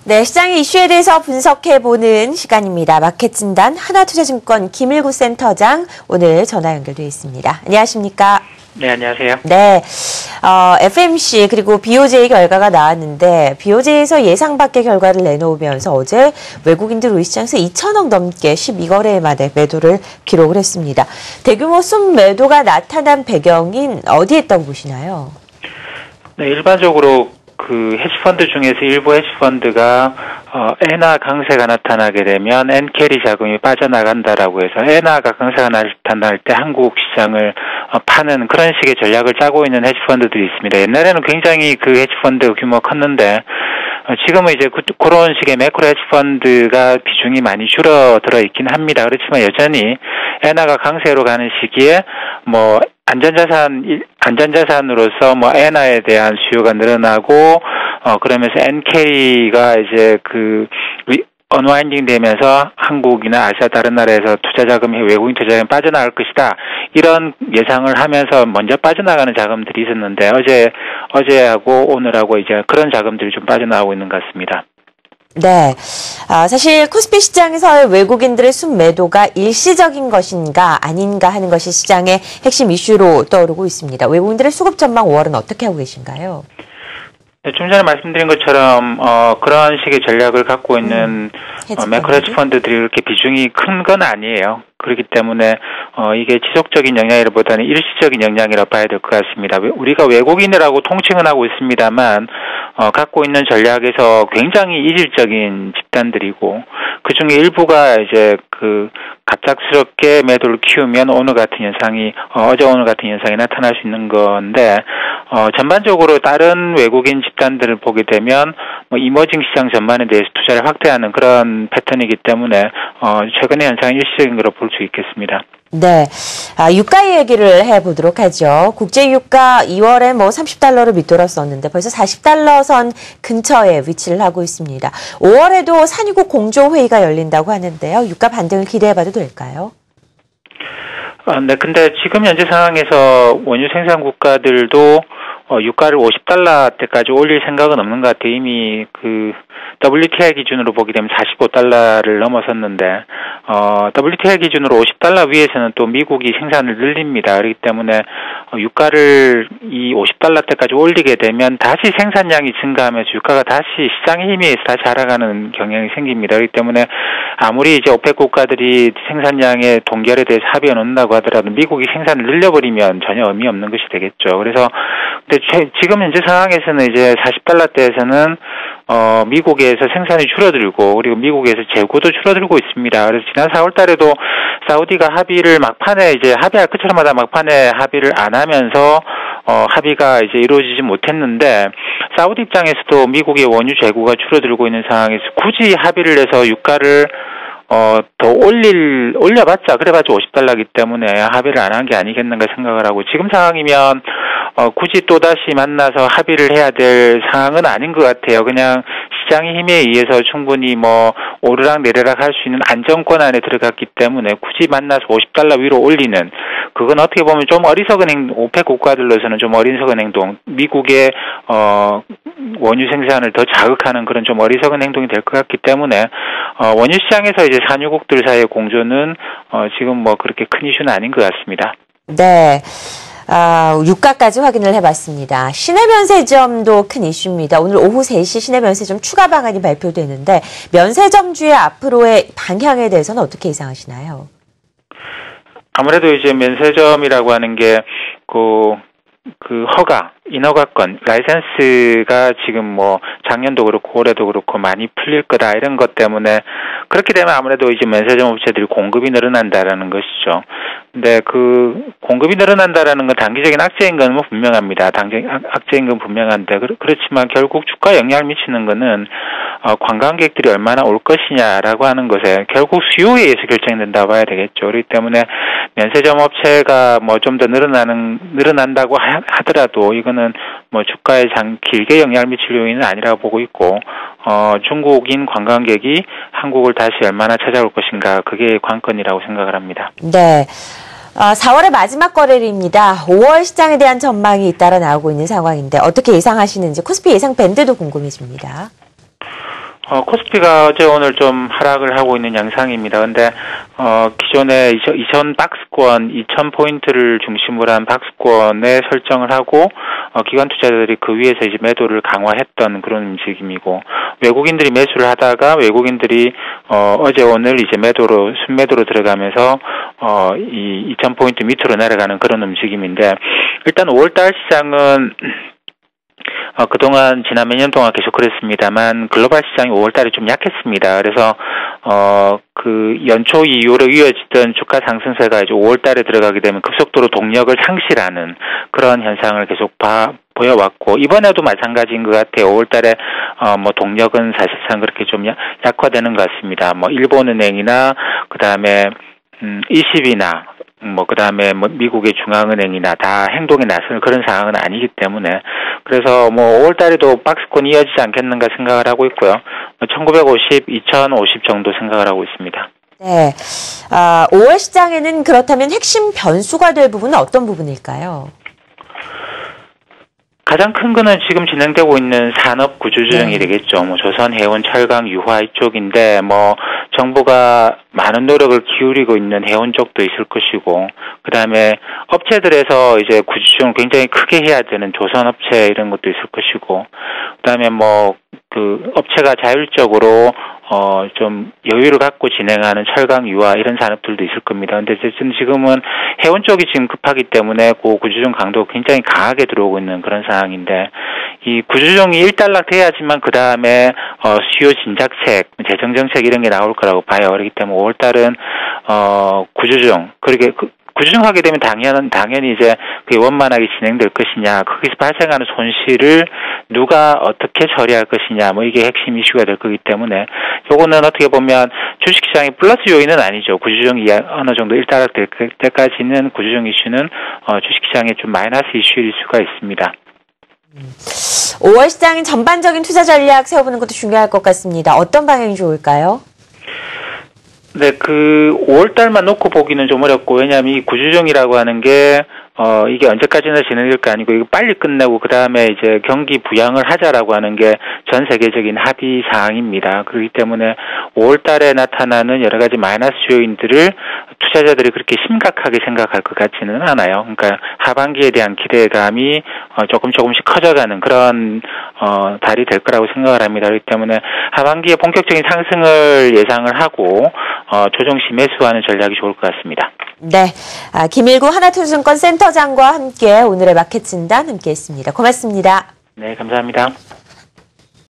네, 시장의 이슈에 대해서 분석해보는 시간입니다. 마켓진단 하나투자증권 김일구 센터장 오늘 전화 연결되어 있습니다. 안녕하십니까? 네, 안녕하세요. 네, FMC 그리고 BOJ 결과가 나왔는데 BOJ에서 예상 밖의 결과를 내놓으면서 어제 외국인들 우리 시장에서 2,000억 넘게 12거래 만에 매도를 기록을 했습니다. 대규모 순 매도가 나타난 배경인 어디에 있다고 보시나요? 네, 일반적으로 그 헤지펀드 중에서 일부 헤지펀드가 엔화 강세가 나타나게 되면 엔캐리 자금이 빠져나간다라고 해서 엔화가 강세가 나타날 때 한국 시장을 파는 그런 식의 전략을 짜고 있는 헤지펀드들이 있습니다. 옛날에는 굉장히 그 헤지펀드 규모가 컸는데 지금은 이제 그런 식의 매크로 헤지펀드가 비중이 많이 줄어들어 있긴 합니다. 그렇지만 여전히 엔화가 강세로 가는 시기에 뭐 안전자산으로서 뭐 엔화에 대한 수요가 늘어나고 그러면서 엔캐리가 이제 그 언와인딩 되면서 한국이나 아시아 다른 나라에서 투자자금이 외국인 투자자금이 빠져나갈 것이다. 이런 예상을 하면서 먼저 빠져나가는 자금들이 있었는데 어제하고 오늘하고 이제 그런 자금들이 좀 빠져나가고 있는 것 같습니다. 네, 사실 코스피 시장에서의 외국인들의 순매도가 일시적인 것인가 아닌가 하는 것이 시장의 핵심 이슈로 떠오르고 있습니다. 외국인들의 수급 전망 5월은 어떻게 하고 계신가요? 네, 좀 전에 말씀드린 것처럼 그런 식의 전략을 갖고 있는 매크로 헤지펀드들이 그렇게 비중이 큰 건 아니에요. 그렇기 때문에 이게 지속적인 영향이라보다는 일시적인 영향이라고 봐야 될 것 같습니다. 우리가 외국인이라고 통칭은 하고 있습니다만 갖고 있는 전략에서 굉장히 이질적인 집단들이고 그중에 일부가 이제 그 갑작스럽게 매도를 키우면 오늘 같은 현상이 어제 오늘 같은 현상이 나타날 수 있는 건데 전반적으로 다른 외국인 집단들을 보게 되면 뭐 이머징 시장 전반에 대해서 투자를 확대하는 그런 패턴이기 때문에 최근의 현상이 일시적인 거로 볼 수 있겠습니다. 네, 유가 얘기를 해보도록 하죠. 국제유가 2월에 뭐 30달러를 밑돌았었는데 벌써 40달러 선 근처에 위치를 하고 있습니다. 5월에도 산유국 공조회의가 열린다고 하는데요. 유가 반등을 기대해봐도 될까요? 네, 근데 지금 현재 상황에서 원유 생산 국가들도 유가를 50달러 때까지 올릴 생각은 없는 것 같아요. 이미 그 WTI 기준으로 보게 되면 45달러를 넘어섰는데 WTI 기준으로 50달러 위에서는 또 미국이 생산을 늘립니다. 그렇기 때문에 유가를 이 50달러 때까지 올리게 되면 다시 생산량이 증가하면서 유가가 다시 시장의 힘에 의해서 다시 하락하는 경향이 생깁니다. 그렇기 때문에 아무리 이제 오펙 국가들이 생산량의 동결에 대해서 합의해 놓는다고 하더라도 미국이 생산을 늘려버리면 전혀 의미 없는 것이 되겠죠. 그래서 근데 지금 현재 상황에서는 이제 40달러대에서는 미국에서 생산이 줄어들고 그리고 미국에서 재고도 줄어들고 있습니다. 그래서 지난 4월 달에도 사우디가 합의를 막판에 이제 합의할 것처럼마다 막판에 합의를 안 하면서 합의가 이제 이루어지지 못했는데 사우디 입장에서도 미국의 원유 재고가 줄어들고 있는 상황에서 굳이 합의를 해서 유가를 더 올려봤자 그래봤자 50달러이기 때문에 합의를 안 한 게 아니겠는가 생각을 하고 지금 상황이면 굳이 또다시 만나서 합의를 해야 될 상황은 아닌 것 같아요. 그냥 시장의 힘에 의해서 충분히 뭐 오르락 내리락 할 수 있는 안정권 안에 들어갔기 때문에 굳이 만나서 50달러 위로 올리는 그건 어떻게 보면 좀 어리석은 행동, 오펙 국가들로서는 좀 어리석은 행동, 미국의 원유 생산을 더 자극하는 그런 좀 어리석은 행동이 될 것 같기 때문에 원유 시장에서 이제 산유국들 사이의 공조는 지금 뭐 그렇게 큰 이슈는 아닌 것 같습니다. 네. 유가까지 확인을 해봤습니다. 시내 면세점도 큰 이슈입니다. 오늘 오후 3시 시내 면세점 추가 방안이 발표되는데 면세점주의 앞으로의 방향에 대해서는 어떻게 예상하시나요? 아무래도 이제 면세점이라고 하는 게 그 인허가권, 라이센스가 지금 뭐 작년도 그렇고 올해도 그렇고 많이 풀릴 거다 이런 것 때문에 그렇게 되면 아무래도 이제 면세점 업체들이 공급이 늘어난다라는 것이죠. 근데 그 공급이 늘어난다라는 건 단기적인 악재인 건 뭐 분명합니다. 악재인 건 분명한데 그렇지만 결국 주가에 영향을 미치는 거는 관광객들이 얼마나 올 것이냐라고 하는 것에 결국 수요에 의해서 결정된다고 봐야 되겠죠. 그렇기 때문에 면세점 업체가 뭐 좀 더 늘어난다고 하더라도 이거는 뭐 주가에 길게 영향을 미칠 요인은 아니라고 보고 있고 중국인 관광객이 한국을 다시 얼마나 찾아올 것인가 그게 관건이라고 생각을 합니다. 네. 4월의 마지막 거래일입니다. 5월 시장에 대한 전망이 잇따라 나오고 있는 상황인데 어떻게 예상하시는지 코스피 예상 밴드도 궁금해집니다. 코스피가 어제 오늘 좀 하락을 하고 있는 양상입니다. 근데, 기존에 2000 박스권, 2000포인트를 중심으로 한 박스권에 설정을 하고, 기관 투자자들이 그 위에서 이제 매도를 강화했던 그런 움직임이고, 외국인들이 매수를 하다가 외국인들이, 어제 오늘 이제 순매도로 들어가면서, 이 2000포인트 밑으로 내려가는 그런 움직임인데, 일단 5월달 시장은 그동안 지난 몇 년 동안 계속 그랬습니다만 글로벌 시장이 5월달에 좀 약했습니다. 그래서 그 연초 이후로 이어지던 주가 상승세가 이제 5월달에 들어가게 되면 급속도로 동력을 상실하는 그런 현상을 계속 보여왔고 이번에도 마찬가지인 것 같아요. 5월달에 뭐 동력은 사실상 그렇게 좀 약화되는 것 같습니다. 뭐 일본은행이나 그 다음에 20이나 그 다음에 미국의 중앙은행이나 다 행동에 나서는 그런 상황은 아니기 때문에 그래서 5월 달에도 박스권이 이어지지 않겠는가 생각을 하고 있고요. 1950, 2050 정도 생각을 하고 있습니다. 네. 5월 시장에는 그렇다면 핵심 변수가 될 부분은 어떤 부분일까요? 가장 큰 거는 지금 진행되고 있는 산업 구조조정이 되겠죠. 조선, 해운, 철강, 유화 이쪽인데 정부가 많은 노력을 기울이고 있는 해운 쪽도 있을 것이고 그다음에 업체들에서 이제 구조조정을 굉장히 크게 해야 되는 조선 업체 이런 것도 있을 것이고 그다음에 그 업체가 자율적으로 좀 여유를 갖고 진행하는 철강, 유화 이런 산업들도 있을 겁니다. 근데 지금은 해운 쪽이 지금 급하기 때문에 그 구조조정 강도가 굉장히 강하게 들어오고 있는 그런 상황인데 이 구조조정이 일단락 돼야지만 그 다음에 수요 진작책, 재정정책 이런 게 나올 거라고 봐요. 그렇기 때문에 5월달은 구조조정 구조조정하게 되면 당연히 이제 그게 원만하게 진행될 것이냐, 거기서 발생하는 손실을 누가 어떻게 처리할 것이냐, 이게 핵심 이슈가 될 거기 때문에 요거는 어떻게 보면 주식시장의 플러스 요인은 아니죠. 구조조정이 어느 정도 일단락될 때까지는 구조조정 이슈는 주식시장의 좀 마이너스 이슈일 수가 있습니다. 5월 시장인 전반적인 투자 전략 세워보는 것도 중요할 것 같습니다. 어떤 방향이 좋을까요? 네, 5월달만 놓고 보기는 좀 어렵고, 왜냐하면 이 구조조정이라고 하는 게, 이게 언제까지나 진행될 거 아니고, 이거 빨리 끝내고, 그 다음에 이제 경기 부양을 하자라고 하는 게 전 세계적인 합의 사항입니다. 그렇기 때문에 5월달에 나타나는 여러 가지 마이너스 요인들을 투자자들이 그렇게 심각하게 생각할 것 같지는 않아요. 그러니까 하반기에 대한 기대감이 조금씩 커져가는 그런, 달이 될 거라고 생각을 합니다. 그렇기 때문에 하반기에 본격적인 상승을 예상을 하고, 조정 시 매수하는 전략이 좋을 것 같습니다. 네, 김일구 하나투자증권 센터장과 함께 오늘의 마켓 진단 함께했습니다. 고맙습니다. 네, 감사합니다.